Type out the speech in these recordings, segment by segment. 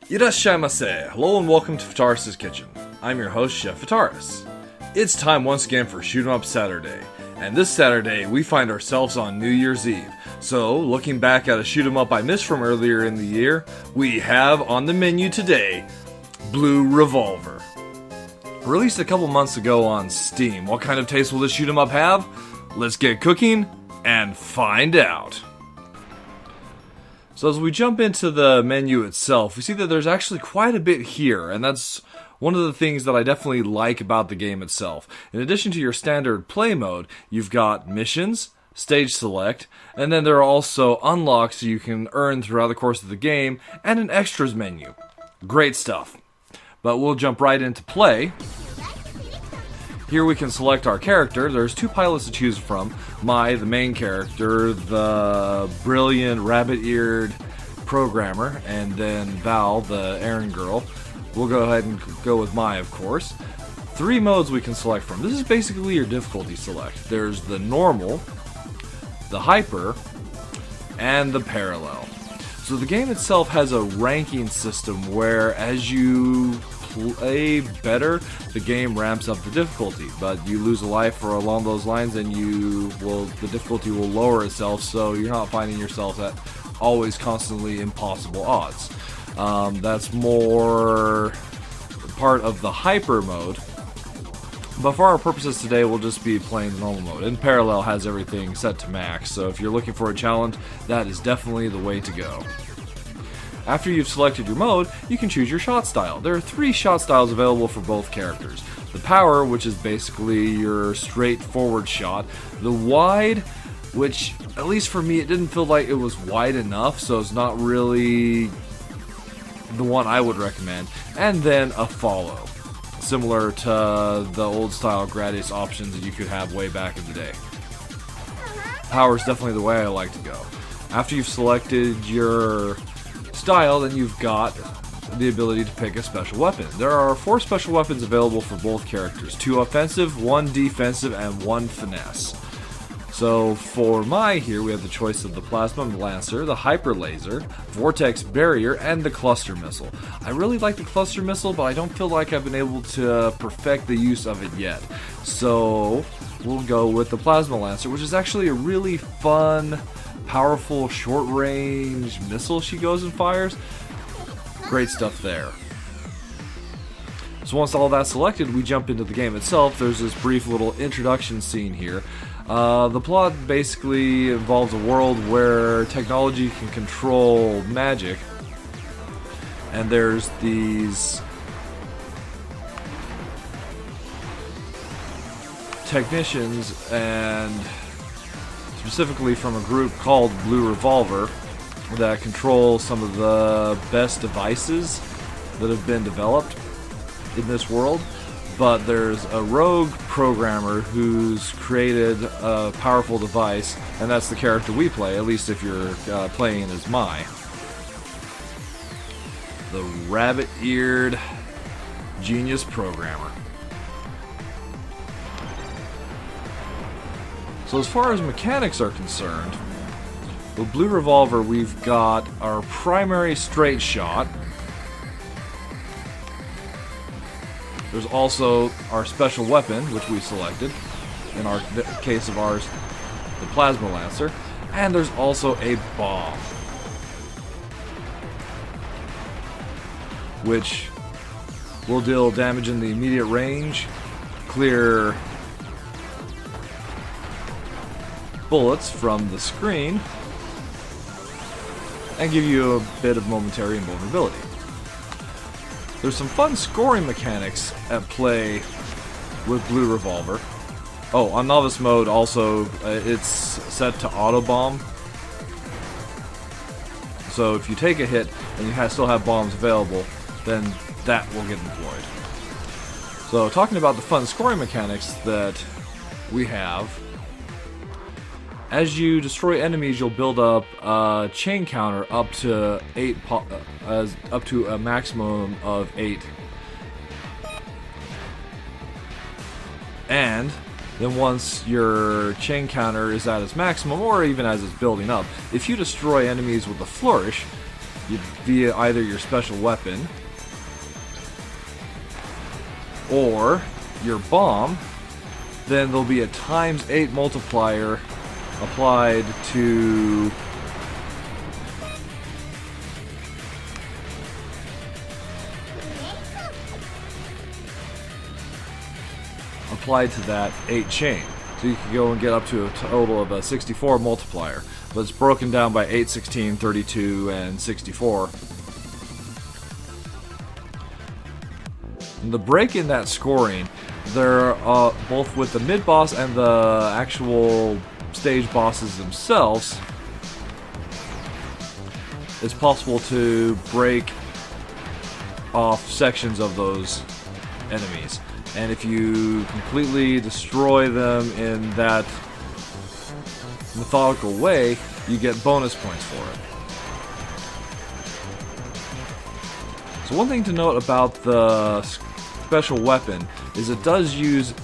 Irashaimase! Hello and welcome to Fitaurus Kitchen. I'm your host, Chef Fitaurus. It's time once again for Shoot 'em Up Saturday, and this Saturday we find ourselves on New Year's Eve. So, looking back at a shoot 'em up I missed from earlier in the year, we have on the menu today, Blue Revolver. Released a couple months ago on Steam. What kind of taste will this shoot 'em up have? Let's get cooking and find out. So as we jump into the menu itself, we see that there's actually quite a bit here, and that's one of the things that I definitely like about the game itself. In addition to your standard play mode, you've got missions, stage select, and then there are also unlocks you can earn throughout the course of the game, and an extras menu. Great stuff. But we'll jump right into play. Here we can select our character. There's two pilots to choose from. The main character, the brilliant rabbit-eared programmer, and then Val, the errand girl. We'll go ahead and go with of course. Three modes we can select from. This is basically your difficulty select. There's the normal, the hyper, and the parallel. So the game itself has a ranking system where as you play better, the game ramps up the difficulty, but you lose a life or along those lines and the difficulty will lower itself, so you're not finding yourself at always constantly impossible odds. That's more part of the hyper mode, but for our purposes today we'll just be playing the normal mode, and parallel has everything set to max, so if you're looking for a challenge, that is definitely the way to go. After you've selected your mode, you can choose your shot style. There are three shot styles available for both characters. The power, which is basically your straightforward shot. The wide, which, at least for me, it didn't feel like it was wide enough, so it's not really the one I would recommend. And then a follow, similar to the old style Gradius options that you could have way back in the day. Power is definitely the way I like to go. After you've selected your style, then you've got the ability to pick a special weapon. There are 4 special weapons available for both characters, 2 offensive, 1 defensive, and 1 finesse. So for here we have the choice of the Plasma Lancer, the Hyper Laser, Vortex Barrier, and the Cluster Missile. I really like the Cluster Missile, but I don't feel like I've been able to perfect the use of it yet. So we'll go with the Plasma Lancer, which is actually a really fun, powerful short-range missile she goes and fires. Great stuff there. So once all that's selected, we jump into the game itself. There's this brief little introduction scene here. The plot basically involves a world where technology can control magic, and there's these technicians, and specifically from a group called Blue Revolver, that control some of the best devices that have been developed in this world. But there's a rogue programmer who's created a powerful device, and that's the character we play, at least if you're playing as the rabbit-eared genius programmer. So as far as mechanics are concerned, with Blue Revolver we've got our primary straight shot. There's also our special weapon, which we selected, in our case of ours, the Plasma Lancer, and there's also a bomb, which will deal damage in the immediate range, clear bullets from the screen, and give you a bit of momentary invulnerability. There's some fun scoring mechanics at play with Blue Revolver. Oh, on Novice mode also, it's set to auto bomb. So if you take a hit and you still have bombs available, then that will get deployed. So talking about the fun scoring mechanics that we have, as you destroy enemies, you'll build up a chain counter up to up to a maximum of 8. And then once your chain counter is at its maximum, or even as it's building up, if you destroy enemies with a flourish, via either your special weapon or your bomb, then there'll be a ×8 multiplier applied to that 8 chain. So you can go and get up to a total of a 64 multiplier, but it's broken down by 8, 16, 32, and 64. And the break in that scoring, they're both with the mid-boss and the actual stage bosses themselves, it's possible to break off sections of those enemies. And if you completely destroy them in that methodical way, you get bonus points for it. So one thing to note about the special weapon is it does use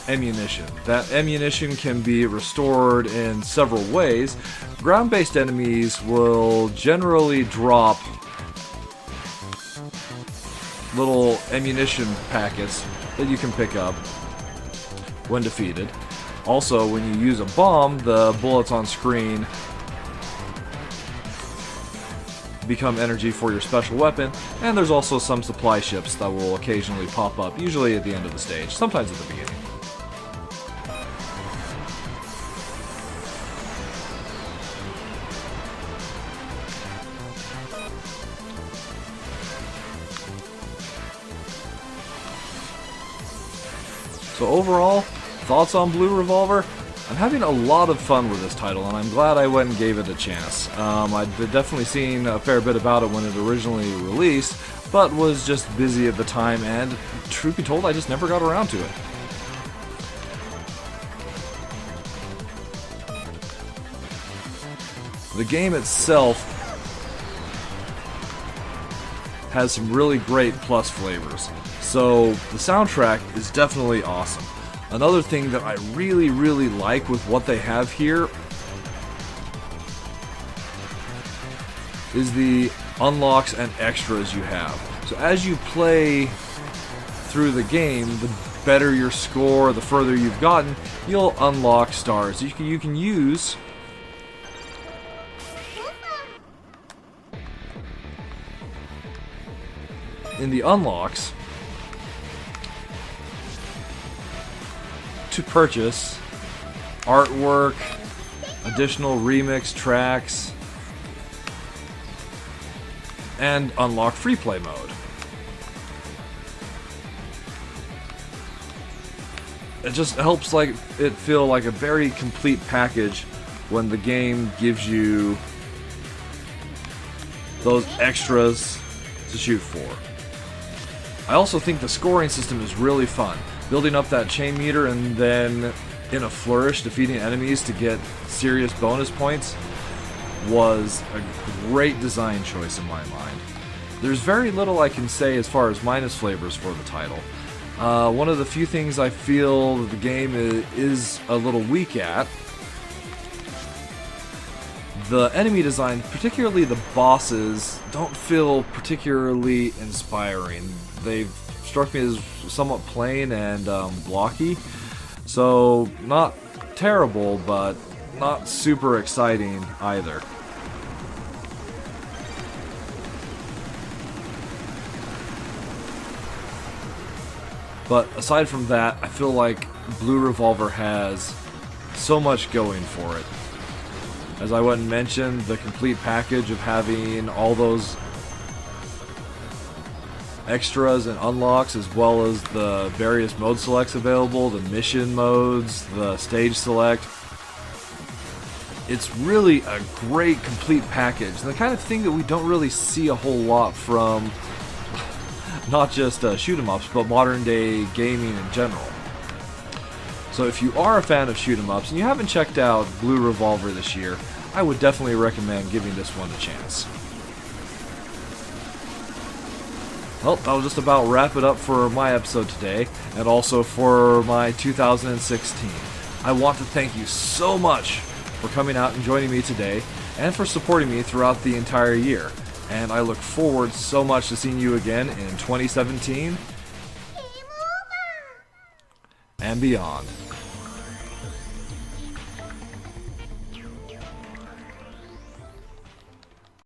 ammunition. That ammunition can be restored in several ways. Ground-based enemies will generally drop little ammunition packets that you can pick up when defeated. Also, when you use a bomb, the bullets on screen become energy for your special weapon, and there's also some supply ships that will occasionally pop up, usually at the end of the stage, sometimes at the beginning. So overall, thoughts on Blue Revolver? I'm having a lot of fun with this title, and I'm glad I went and gave it a chance. I'd definitely seen a fair bit about it when it originally released, but was just busy at the time, and truth be told, I just never got around to it. The game itself has some really great plus flavors. So the soundtrack is definitely awesome. Another thing that I really like with what they have here is the unlocks and extras you have. So as you play through the game, the better your score, the further you've gotten, you'll unlock stars you can use in the unlocks to purchase artwork, additional remix tracks, and unlock free play mode. It just helps it feel like a very complete package when the game gives you those extras to shoot for. I also think the scoring system is really fun. Building up that chain meter and then in a flourish defeating enemies to get serious bonus points was a great design choice in my mind. There's very little I can say as far as minus flavors for the title. One of the few things I feel the game is a little weak at, the enemy design, particularly the bosses, don't feel particularly inspiring. They've struck me as somewhat plain and blocky, so not terrible, but not super exciting either. But aside from that, I feel like Blue Revolver has so much going for it. As I went and mentioned, the complete package of having all those extras and unlocks, as well as the various mode selects available, the mission modes, the stage select. It's really a great complete package, and the kind of thing that we don't really see a whole lot from not just shoot 'em ups, but modern day gaming in general. So if you are a fan of shoot 'em ups and you haven't checked out Blue Revolver this year, I would definitely recommend giving this one a chance. Well, that'll just about wrap it up for my episode today, and also for my 2016. I want to thank you so much for coming out and joining me today, and for supporting me throughout the entire year. and I look forward so much to seeing you again in 2017 and beyond.